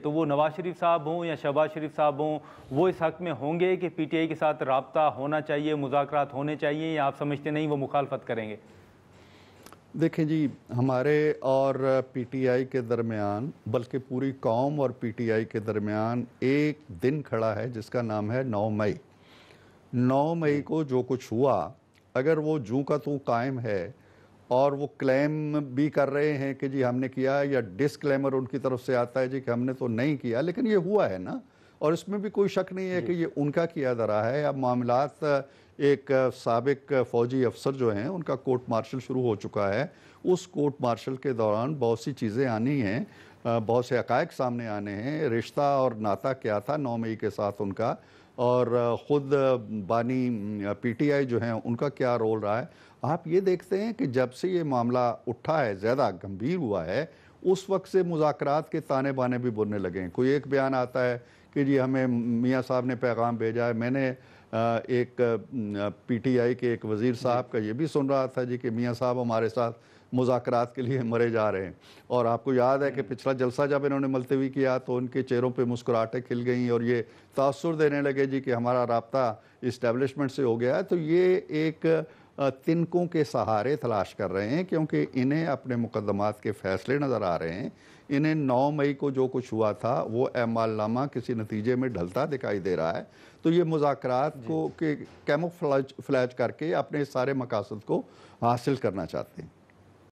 تو وہ نواز شریف صاحب ہوں یا شہباز شریف صاحب ہوں، وہ اس حق میں ہوں گے کہ پی ٹی آئی کے ساتھ رابطہ ہونا چاہیے، مذاکرات ہونے چاہیے، یا آپ سمجھتے نہیں وہ مخالفت کریں گے؟ دیکھیں جی، ہمارے اور پی ٹی آئی کے درمیان، بلکہ پوری قوم اور پی ٹی آئی کے درمیان ایک دن کھڑا ہے جس کا نام ہے 9 مئی۔ 9 مئی کو جو کچھ ہوا، اگر وہ جوں کا توں قائم ہے اور وہ کلیم بھی کر رہے ہیں کہ جی ہم نے کیا، یا ڈسکلیمر ان کی طرف سے آتا ہے جی کہ ہم نے تو نہیں کیا، لیکن یہ ہوا ہے نا، اور اس میں بھی کوئی شک نہیں ہے کہ یہ ان کا کیا دھرا ہے۔ اب معاملات، ایک سابق فوجی افسر جو ہیں ان کا کورٹ مارشل شروع ہو چکا ہے، اس کورٹ مارشل کے دوران بہت سی چیزیں آنی ہیں، بہت سے حقائق سامنے آنے ہیں، رشتہ اور ناتا کیا تھا 9 مئی کے ساتھ ان کا، اور خود بانی پی ٹی آئی جو ہیں ان کا کیا رول رہا ہے۔ آپ یہ دیکھتے ہیں کہ جب سے یہ معاملہ اٹھا ہے، زیادہ گمبھیر ہوا ہے، اس وقت سے مذاکرات کے تانے بانے بھی بننے لگے ہیں۔ کوئی ایک بیان آتا ہے کہ جی ہمیں میاں صاحب نے پیغام بھیجا ہے۔ میں نے ایک پی ٹی آئی کے ایک وزیر صاحب کا یہ بھی سن رہا تھا جی کہ میاں صاحب ہمارے ساتھ مذاکرات کے لیے مرے جا رہے ہیں، اور آپ کو یاد ہے کہ پچھلا جلسہ جب انہوں نے ملتوی کیا تو ان کے چہروں پہ مسکراہٹیں کھل گئیں اور یہ تاثر دینے لگے جی کہ ہمارا رابطہ اسٹیبلشمنٹ سے ہو گیا ہے۔ تو یہ ایک تنکوں کے سہارے تلاش کر رہے ہیں، کیونکہ انہیں اپنے مقدمات کے فیصلے نظر آ رہے ہیں۔ انہیں 9 مئی کو جو کچھ ہوا تھا وہ اعمال نامہ کسی نتیجے میں ڈھلتا دکھائی دے رہا ہے، تو یہ مذاکرات کو کیموفلیج کر کے اپنے سارے مقاصد کو حاصل کرنا چاہتے ہیں۔